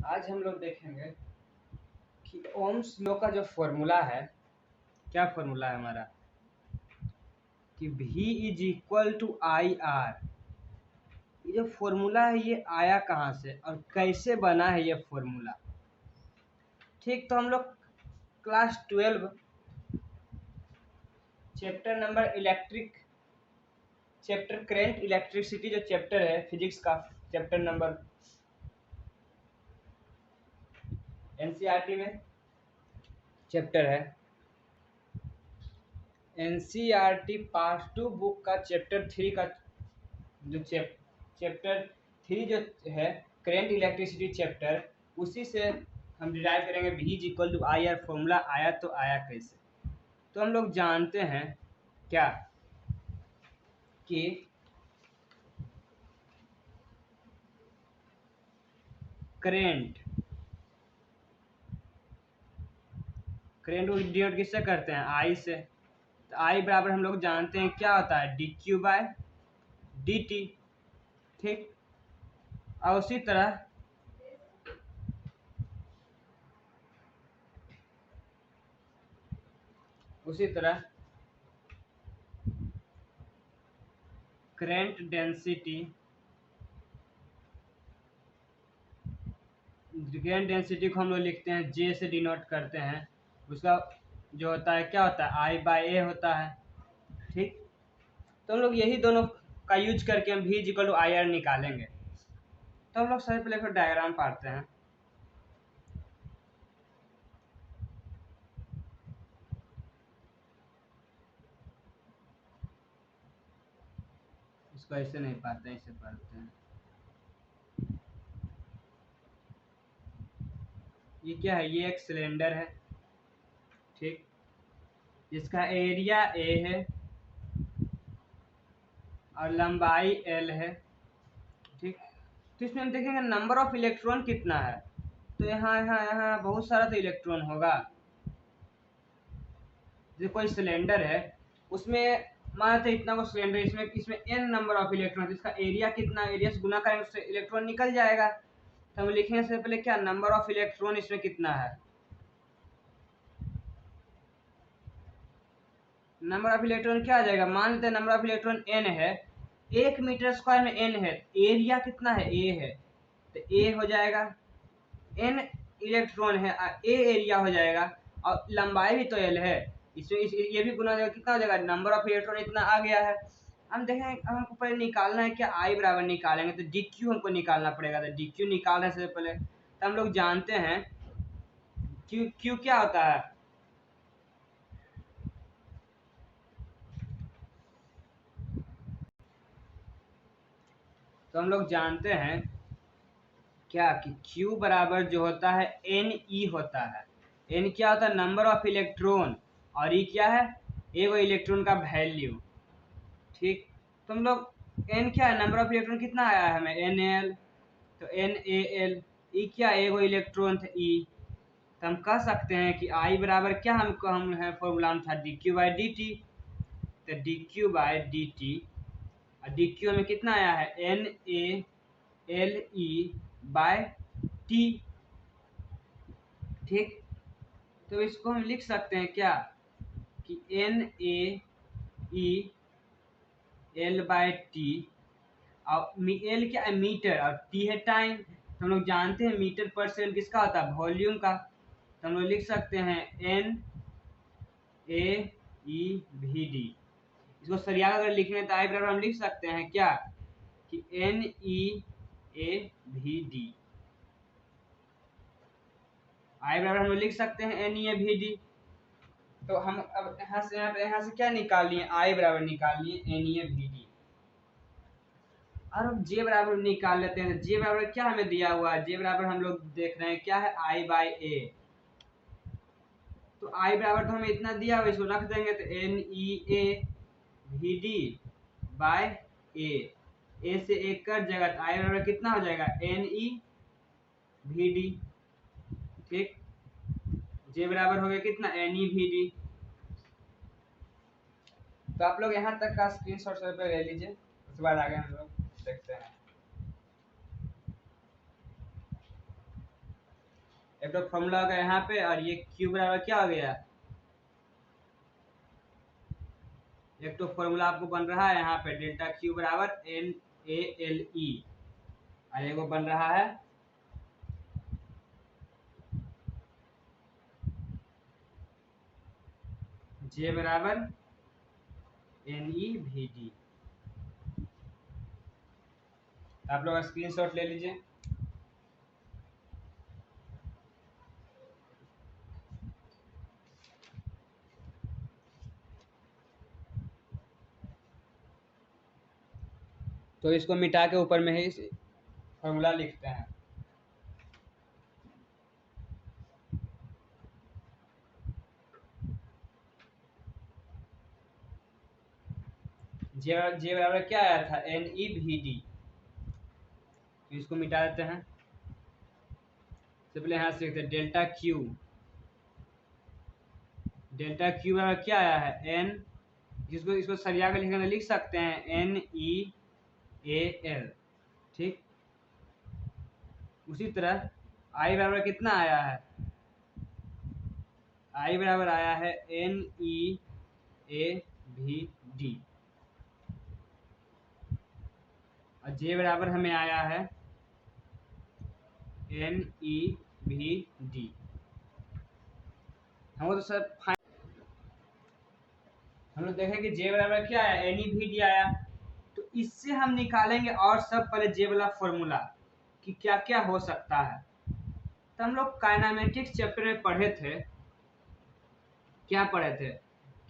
आज हम लोग देखेंगे कि ओम्स लॉ का जो फॉर्मूला है, क्या फॉर्मूला है हमारा कि V is equal to I R. ये जो फॉर्मूला है ये आया कहाँ से और कैसे बना है ये फॉर्मूला। ठीक, तो हम लोग class 12 chapter number chapter current electricity जो चैप्टर है फिजिक्स का, चैप्टर नंबर एनसीईआरटी में चैप्टर है। एनसीईआरटी पार्ट 2 बुक का चैप्टर 3 का जो चैप्टर 3 जो है करेंट इलेक्ट्रिसिटी चैप्टर, उसी से हम डिराइव करेंगे V is equal to I R. Formula आया तो आया कैसे। तो हम लोग जानते हैं क्या कि करेंट को डिनोट किससे करते हैं, आई से। तो आई बराबर हम लोग जानते हैं क्या होता है, D Q by D T. ठीक, और उसी तरह करेंट डेंसिटी को हम लोग लिखते हैं जे से डिनोट करते हैं। उसका जो होता है क्या होता है, आई बाय ए होता है। ठीक, तो हम लोग यही दोनों का यूज करके हम V equal to I R निकालेंगे। तो हम लोग सबसे पहले फिर डायग्राम पाड़ते हैं। इसको ऐसे नहीं पाते हैं, ऐसे पढ़ते हैं। ये क्या है, ये एक सिलेंडर है। ठीक, जिसका एरिया ए है और लंबाई L है। ठीक, तो इसमें हम देखेंगे नंबर ऑफ इलेक्ट्रॉन कितना है। तो यहाँ यहाँ यहाँ बहुत सारा तो इलेक्ट्रॉन होगा। जो कोई सिलेंडर है उसमें मानते इतना को सिलेंडर, इसमें n नंबर ऑफ इलेक्ट्रॉन, इसका एरिया कितना, एरिया से गुना करेंगे उससे इलेक्ट्रॉन निकल जाएगा। तो हम लिखेंगे सबसे पहले क्या, नंबर ऑफ इलेक्ट्रॉन इसमें कितना है। नंबर ऑफ इलेक्ट्रॉन क्या आ जाएगा, मान लेते हैं नंबर ऑफ इलेक्ट्रॉन n है, 1 मीटर स्क्वायर में n है, एरिया कितना है, a है, तो a हो जाएगा, n इलेक्ट्रॉन है, a एरिया हो जाएगा, और लंबाई भी तो l है, इसमें ये भी गुना जाएगा, कितना हो जाएगा, नंबर ऑफ इलेक्ट्रॉन इतना आ गया है। हम देखें, हमको पहले निकालना है क्या, I बराबर निकालेंगे तो डी क्यू हमको निकालना पड़ेगा। तो डी क्यू निकालने से पहले तो हम लोग जानते हैं क्यू क्या होता है, तो हम लोग जानते हैं क्या कि Q बराबर जो होता है Ne होता है। N क्या होता है, नंबर ऑफ इलेक्ट्रॉन, और E क्या है, एगो इलेक्ट्रॉन का वैल्यू। ठीक, तो हम लोग N क्या है, नंबर ऑफ इलेक्ट्रॉन कितना आया है हमें, NaL, तो NaL। E क्या, एगो इलेक्ट्रॉन था E। तो हम कह सकते हैं कि I बराबर क्या, हम है फॉर्मूला में था D Q by D T. तो D Q by D T, और डी क्यू में कितना आया है, NaLe बाय टी। ठीक, तो इसको हम लिख सकते हैं क्या कि NaEL बाय टी, और एल क्या है, मीटर, और टी है टाइम। तो हम लोग जानते हैं मीटर पर सेकेंड किसका होता है, वॉल्यूम का। तो हम लोग लिख सकते हैं NaEVD। इसको सरिया अगर लिखने तो आई बराबर हम लिख सकते हैं क्या कि NeAVD। आई बराबर हम लोग लिख सकते हैं NeAVD। तो हम अब यहाँ से क्या निकाल लिए, आई बराबर निकाल लिए NeAVD। और अब जे बराबर निकाल लेते हैं। जे बराबर क्या हमें दिया हुआ है, जे बराबर हम लोग देख रहे हैं क्या है, आई बाई ए। तो आई बराबर तो हमें इतना दिया हुआ, इसको रख देंगे तो NeAVD बाय ए से एक कर जाएगा, तो आई बराबर कितना हो जाएगा, NeVD। ठीक, जे बराबर हो गया कितना, NeVD। तो आप लोग यहाँ तक का स्क्रीनशॉट पे ले लीजिए, उसके बाद आगे हम लोग देखते हैं। एक तो फॉर्मूला हो गया यहाँ पे, और ये क्यू बराबर क्या हो गया, एक तो फॉर्मूला आपको बन रहा है यहाँ पे डेल्टा क्यू बराबर NaLe, और एक वो बन रहा है J बराबर NeVd। आप लोग स्क्रीनशॉट ले लीजिए। तो इसको मिटा के ऊपर में ही फॉर्मूला लिखते हैं। जे बराबर क्या आया था, NeVd। तो इसको मिटा देते हैं। सबसे पहले यहाँ से लिखते हैं डेल्टा क्यू बराबर क्या आया है, n, जिसको इसको सरिया के लिखना लिख सकते हैं NeAl। ठीक, उसी तरह I बराबर कितना आया है, I बराबर आया है NeAVd, और J बराबर हमें आया है NeVd। हमको तो सर हम लोग देखें कि J बराबर क्या आया, NeVd आया। तो इससे हम निकालेंगे और सब पहले J वाला फॉर्मूला कि क्या क्या हो सकता है। तो हम लोग काइनेमेटिक्स चैप्टर में पढ़े थे, क्या पढ़े थे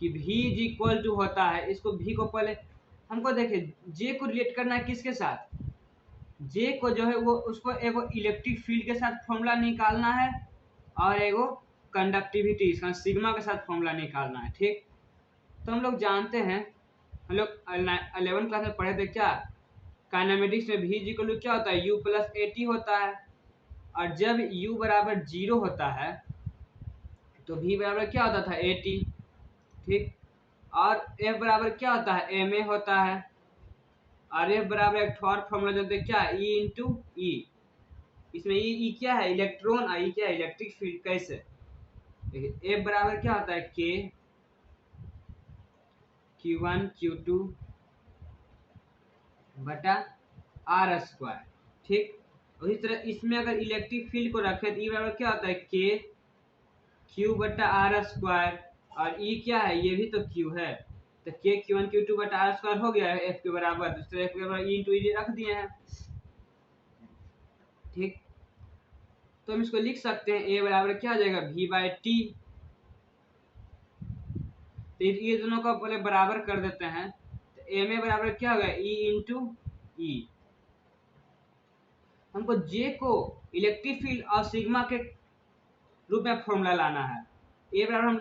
कि V इज इक्वल टू होता है, इसको V को पहले हमको देखिए J को रिलेट करना है किसके साथ, J को जो है वो उसको एगो इलेक्ट्रिक फील्ड के साथ फॉर्मूला निकालना है, और एगो कंडक्टिविटी इसका सिग्मा के साथ फॉर्मूला निकालना है। ठीक, तो हम लोग जानते हैं, हम लोग 11 क्लास में पढ़े थे क्या, काइनेमेटिक्स में V इक्वल टू क्या होता है, U प्लस AT होता है, और जब U बराबर 0 होता है तो V बराबर क्या होता था, AT। ठीक, और F बराबर क्या होता है, MA होता है, और F बराबर एक और फॉर्मूला जानते हैं क्या, E इंटू ई। इसमें E क्या है, इलेक्ट्रॉन, और E क्या है, इलेक्ट्रिक फील्ड। कैसे, देखिए F बराबर क्या होता है, K Q1 Q2 बटा R स्क्वायर। ठीक, उसी तरह इसमें अगर इलेक्ट्रिक फील्ड को रखें तो E बराबर क्या होता है, K Q बटा R स्क्वायर, और E क्या है, ये भी तो Q है, तो K Q1 Q2 बटा R स्क्वायर हो गया है F के बराबर, दूसरे F के बराबर E इंटू ई रख दिए हैं। ठीक, तो हम इसको लिख सकते हैं A बराबर क्या हो जाएगा, V बाई टी। तो ये दोनों को पहले बराबर कर देते हैं, तो एम ए बराबर क्या होगा, E इंटू ई। हमको J को इलेक्ट्रिक फील्ड और सिग्मा के रूप में फॉर्मूला लाना है। ए बराबर हम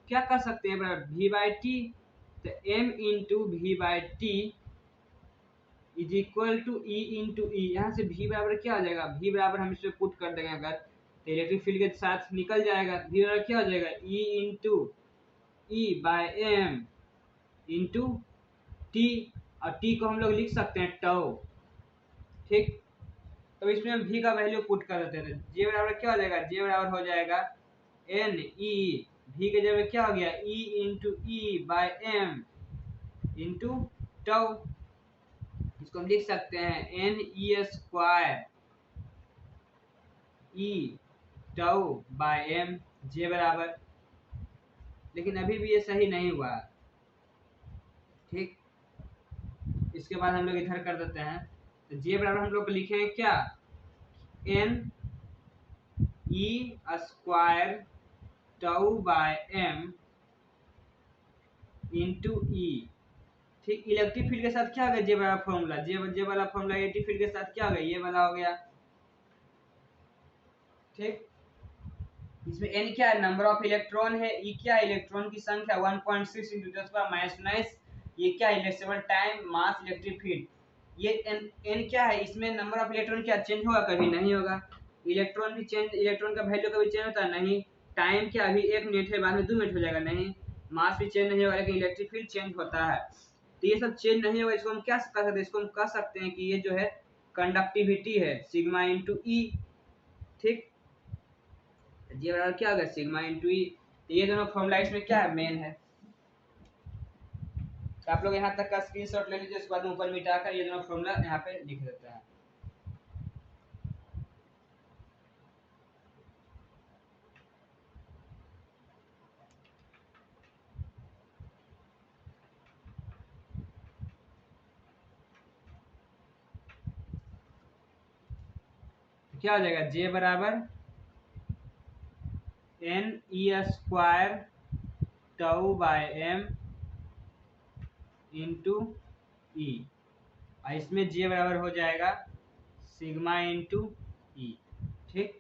क्या कर सकते हैं, बराबर V बाई टी, तो M into V by T is equal to E into E. यहाँ से V बराबर क्या हो जाएगा, V बराबर हम इसमें पुट कर देंगे अगर, तो इलेक्ट्रिक फील्ड के साथ निकल जाएगा, V बराबर क्या हो जाएगा, E into E by M into T, और टी को हम लोग लिख सकते हैं टाउ। ठीक, तो इसमें हम V का वैल्यू पुट कर देते हैं, J बराबर क्या हो जाएगा, J बराबर हो जाएगा NE, V के जगह क्या हो गया, E into E by M into tau. इसको हम लिख सकते हैं NE square E tau by M, J बराबर, लेकिन अभी भी ये सही नहीं हुआ। ठीक, इसके बाद हम लोग इधर कर देते हैं, तो J बराबर हम लोग लिखेंगे क्या, N E square tau by M into E. ठीक, इलेक्ट्रिक फील्ड के साथ क्या हो गया, जे वाला फॉर्मूला, जे वाला फॉर्मूला इलेक्ट्रिक फील्ड के साथ क्या हो गया, ये वाला हो गया। ठीक, इसमें n क्या है, नंबर ऑफ इलेक्ट्रॉन है, E क्या है, इलेक्ट्रॉन की संख्या 1.6 × 10⁻⁹। ये क्या है, इलेक्ट्रिकल टाइम, मास, इलेक्ट्रिक फील्ड। ये n क्या है, इसमें नंबर ऑफ इलेक्ट्रॉन क्या चेंज होगा, कभी नहीं होगा। इलेक्ट्रॉन भी चेंज, इलेक्ट्रॉन का वैल्यू कभी चेंज होता है नहीं। टाइम क्या अभी 1 मिनट है, बाद में 2 मिनट हो जाएगा, नहीं। मास भी चेंज नहीं होगा, लेकिन इलेक्ट्रिक फील्ड चेंज होता है। तो ये सब चेंज नहीं होगा, इसको हम क्या कर सकते हैं, इसको हम कह सकते हैं कि ये जो है कंडक्टिविटी है, सिग्मा इंटू ई। ठीक, जी बराबर क्या होगा सिग्मा इंटू ई। तो ये दोनों फॉर्मूला इसमें क्या है मेन है। तो आप लोग यहाँ तक का स्क्रीनशॉट ले लीजिए, उसके बाद ऊपर मिटाकर ये दोनों फॉर्मूला यहाँ पे लिख देते हैं। तो क्या हो जाएगा जे बराबर N E square tau by M into E, और इसमें जे बराबर हो जाएगा सिग्मा इंटू ई। ठीक,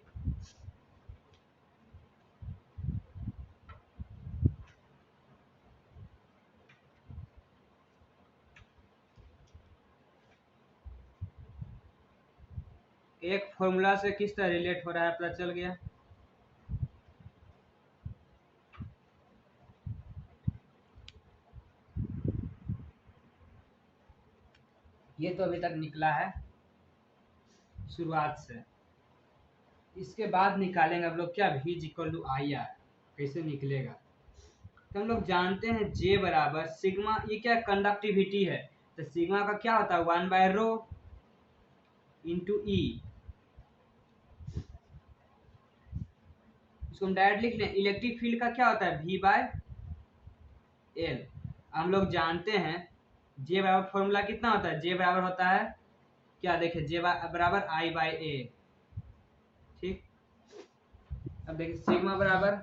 एक फॉर्मूला से किस तरह रिलेट हो रहा है पता चल गया। ये तो अभी तक निकला है शुरुआत से, इसके बाद निकालेंगे हम लोग क्या v equal to I R. कैसे निकलेगा, तो हम लोग जानते हैं J बराबर सिग्मा, ये क्या कंडक्टिविटी है, तो सिग्मा का क्या होता है 1 बाय रो इंटू ई। इसको हम डायरेक्ट लिख लें, इलेक्ट्रिक फील्ड का क्या होता है v बाय एल। हम लोग जानते हैं J बराबर फॉर्मूला कितना होता है, J बराबर होता है क्या, देखिए J बराबर आई बाय ए। ठीक, अब देखिए सिग्मा बराबर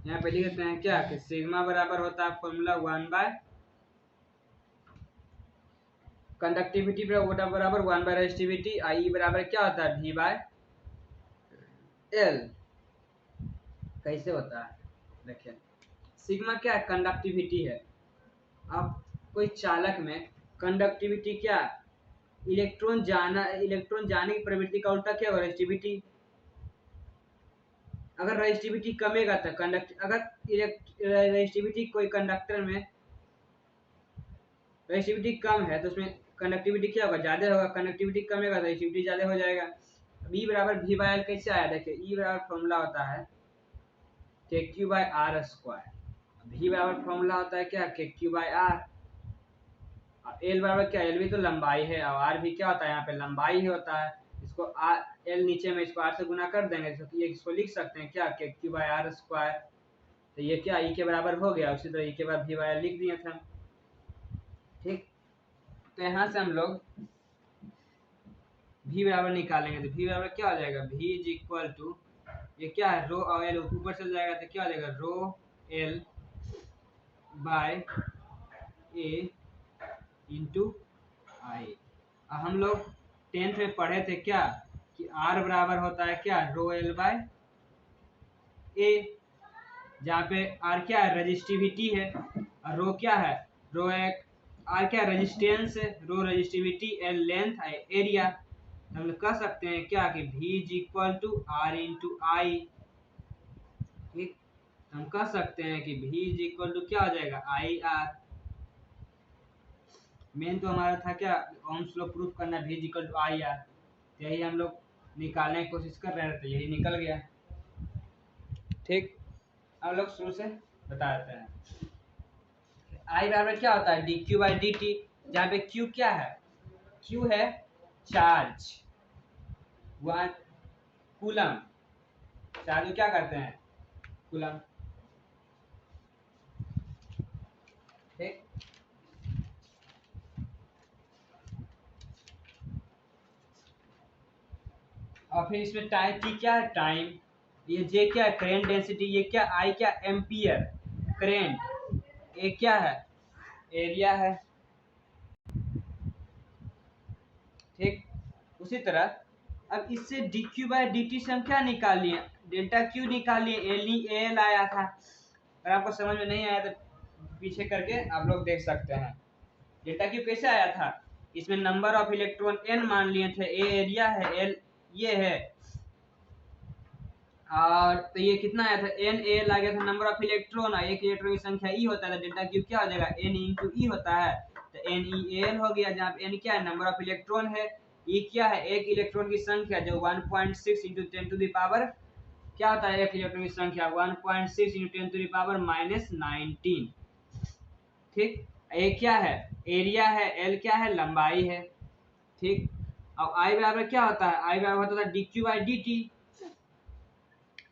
यहाँ पे लिख देते हैं क्या कि सिग्मा बराबर होता है फॉर्मूला 1 बाय कंडक्टिविटी बराबर 1 बाय रेजिस्टिविटी, आई बराबर क्या होता है v बाय एल। कैसे होता है देखिए, सिग्मा क्या है कंडक्टिविटी है। अब कोई चालक में कंडक्टिविटी क्या, इलेक्ट्रॉन जाने की प्रवृत्ति का उल्टा क्या होगा रेजिस्टिविटी। अगर रेजिस्टिविटी कमेगा तो अगर रेजिस्टिविटी कोई कंडक्टर में रेजिस्टिविटी कम है तो उसमें कंडक्टिविटी क्या होगा ज्यादा होगा, कंडक्टिविटी कमेगा तो रेजिस्टिविटी ज्यादा हो जाएगा। E बराबर v बाय एल कैसे आया, देखिए E बराबर फॉर्मूला होता है K Q by R square, v बराबर फॉर्मूला होता है क्या के क्यू बाय आर, और एल बराबर क्या, एल भी तो लंबाई है और आर भी क्या होता है यहाँ पे लंबाई ही होता है। इसको आर एल नीचे में इसको आर से गुना कर देंगे तो ये इसको लिख सकते हैं क्या K Q by R square. तो ये क्या ई के बराबर हो गया, उसी तरह ई के बाद वी बाय एल लिख दिए थे हम। ठीक, तो यहाँ से हम लोग v बराबर निकालेंगे तो v बराबर क्या हो जाएगा v इज इक्वल टू, ये क्या है रो और एल ऊपर चल जाएगा तो क्या हो जाएगा rho L by A into I. हम लोग 10th में पढ़े थे क्या कि r बराबर होता है क्या रो एल बाय ए, जहाँ पे r क्या है रेजिस्टिविटी है और रो क्या है रो एक r क्या रेजिस्टेंस है, रो रेजिस्टिविटी, एल लेंथ है, एरिया। हम लोग कह सकते हैं क्या कि v is equal to R into I. ठीक, हम कह सकते हैं कि v इज इक्वल टू क्या हो जाएगा आई आर। मेन तो हमारा था क्या ओम्स लॉ प्रूफ करना, v is equal to I R, यही हम लोग निकालने की कोशिश कर रहे थे, यही निकल गया। ठीक, हम लोग शुरू से बता देते हैं। आई बराबर क्या होता है D Q by D T, जहाँ पे क्यू क्या है, क्यू है चार्ज, वन कूलम, चार्ज क्या करते हैं कूलम। ठीक, और फिर इसमें टाइम टी क्या है टाइम, ये जे क्या है करेंट डेंसिटी, ये क्या आई क्या एम्पियर करेंट, ये क्या है एरिया है। ठीक, उसी तरह अब इससे D Q by D T से हम क्या निकाल लिए डेल्टा क्यू निकाल लिए, एल आया था। अगर आपको समझ में नहीं आया तो पीछे करके आप लोग देख सकते हैं डेल्टा क्यू कैसे आया था। इसमें नंबर ऑफ इलेक्ट्रॉन एन मान लिए थे, ए एरिया है, एल ये है, और तो ये कितना आया था एन एल आ गया था नंबर ऑफ इलेक्ट्रॉन, और एक इलेक्ट्रॉन की संख्या ई होता है, डेल्टा क्यू क्या हो जाएगा एन इंटू ई होता है, तो एन ई एल हो गया, जहाँ एन क्या है नंबर ऑफ इलेक्ट्रॉन है, ई क्या है, एक इलेक्ट्रॉन की संख्या जो 1.6 इंटू 10 टू द पावर क्या होता है, एक इलेक्ट्रॉन की संख्या 1.6 इंटू 10 टू द पावर -19। ठीक, ए क्या है, एरिया है, एल क्या है, लंबाई है। ठीक, अब आई बराबर क्या होता है, आई बराबर होता है D Q by D T.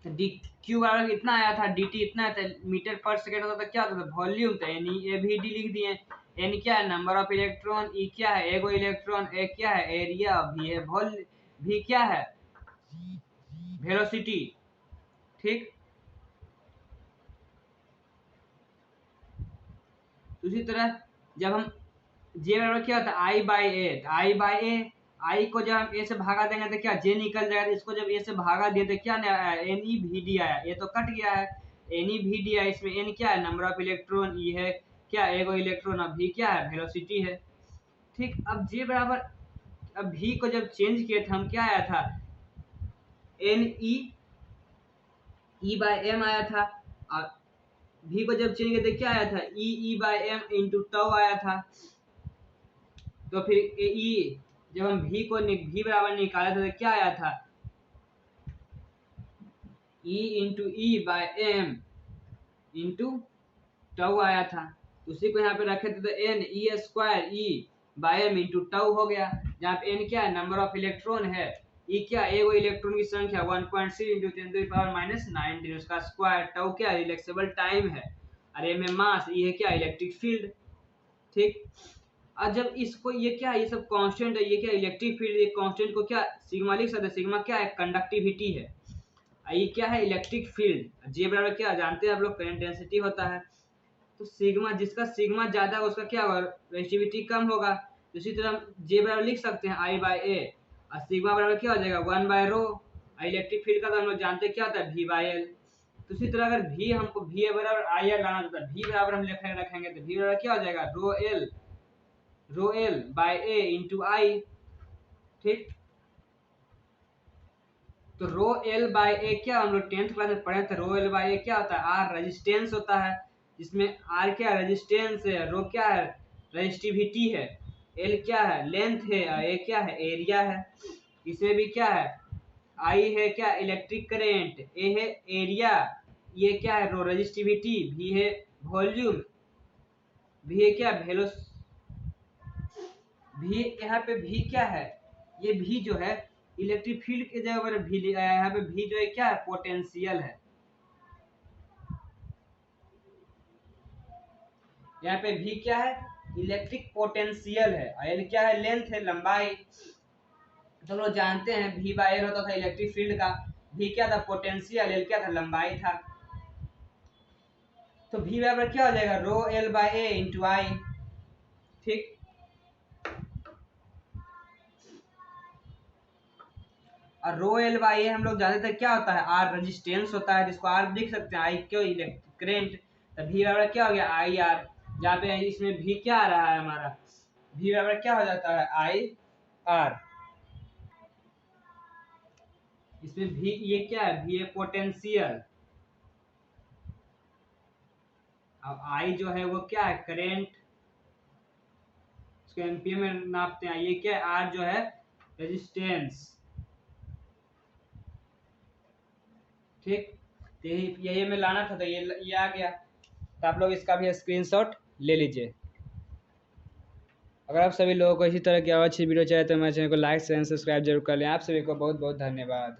D Q बराबर इतना आया था, डी टी इतना था, मीटर पर सेकेंड होता था, क्या होता था, वॉल्यूम था, यानी ए भी डी लिख दिए। एन क्या है, नंबर ऑफ इलेक्ट्रॉन, ई क्या है, एगो इलेक्ट्रॉन, ए क्या है, एरिया, भी है भी क्या है, वेलोसिटी। ठीक, उसी तरह जब हम जे बराबर क्या होता है, आई बाई ए, आई बाई ए, आई को जब हम ए से भागा देंगे तो क्या जे निकल जाएगा, इसको जब ए से भागा दिए तो क्या आया, एन ई भी डी आया, ये तो कट गया है, एन ई भी डी आया, इसमें एन क्या है, नंबर ऑफ इलेक्ट्रॉन, ई है क्या, एगो इलेक्ट्रॉन, अब भी क्या है, वेलोसिटी है। ठीक, अब जे बराबर, अब भी को जब चेंज किए थे हम, क्या आया था, एन ई बाय एम आया था, और भी को जब चेंज किए थे क्या आया था, E by M into tau आया था। तो फिर ई जब हम भी को भी बराबर निकाला था तो क्या आया था, E into E by M into tau आया था। उसी को यहाँ पे रखे थे तो N E square E by M into tau हो गया, जहाँ पे एन क्या है, नंबर ऑफ इलेक्ट्रॉन है, ई क्या, एगो इलेक्ट्रॉन की संख्या 1.6 इंटू 10 टू द पावर -19, उसका स्क्वायर, टाउ क्या, रिलैक्सेबल टाइम है, और एम है मास, ई है क्या, इलेक्ट्रिक फील्ड। ठीक, और जब इसको ये क्या, ये सब कांस्टेंट है, ये क्या, इलेक्ट्रिक फील्ड, ये कांस्टेंट को क्या सिग्मा लिख सकते हैं, सिग्मा क्या है, कंडक्टिविटी है, ये क्या है, इलेक्ट्रिक फील्ड। जे बराबर क्या जानते हैं आप लोग, करंट डेंसिटी होता है। तो सिग्मा, जिसका सिग्मा ज्यादा है उसका क्या होगा, रेजिस्टिविटी कम होगा। इसी तरह हम जे बराबर लिख सकते हैं आई बाई ए, और सिग्मा बराबर क्या हो जाएगा, 1 बाय रो। इलेक्ट्रिक फील्ड का तो हम लोग जानते हैं क्या होता है, वी बाई एल। तो इसी तरह अगर भी हमको भी बराबर आई आर लाना होता है, भी बराबर हम रखेंगे तो भी बराबर क्या हो जाएगा, rho L by A into I. ठीक, तो रो एल बाय ए क्या, हम लोग 10th क्लास में पढ़े थे, रो एल बाय ए क्या होता है, आर रेजिस्टेंस होता है, जिसमें आर क्या रेजिस्टेंस है, रो क्या है, रेजिस्टिविटी है, एल क्या है, लेंथ है, और ए क्या है, एरिया है। इसमें भी क्या है, आई है क्या, इलेक्ट्रिक करेंट, ए है एरिया, ये क्या है, रो रेजिस्टिविटी, भी है वॉल्यूम, भी है क्या, वेलोस, भी यहाँ पे भी क्या है, ये भी जो है इलेक्ट्रिक फील्ड के जगह पर भी यहाँ पे भी जो है क्या है, पोटेंशियल है। यहाँ पे भी क्या है, इलेक्ट्रिक पोटेंशियल है, और एल क्या है, लेंथ है, लंबाई। तो लोग जानते हैं भी बाय एल होता था इलेक्ट्रिक फील्ड का, भी क्या था, पोटेंशियल, एल क्या था, लंबाई था। तो भी बराबर क्या हो जाएगा, rho L by A into I. ठीक, और रो एल बाई ए हम लोग जानते थे क्या होता है, आर रेजिस्टेंस होता है, जिसको आर लिख सकते हैं, आई क्यों, इलेक्ट्रिक करेंट। तो भी बराबर क्या हो गया, आई आर, जहाँ पे इसमें भी क्या आ रहा है हमारा, भी बराबर क्या हो जाता है, आई आर। इसमें भी ये क्या है, भी है पोटेंशियल, अब आई जो है वो क्या है, करेंट, इसको एम्पियर में नापते हैं। ये क्या है, आर जो है रेजिस्टेंस। ठीक, यही हमें लाना था, तो ये आ गया। तो आप लोग इसका भी स्क्रीनशॉट ले लीजिए। अगर आप सभी लोगों को इसी तरह की और अच्छी वीडियो चाहिए तो मेरे चैनल को लाइक शेयर सब्सक्राइब जरूर कर लें। आप सभी को बहुत बहुत धन्यवाद।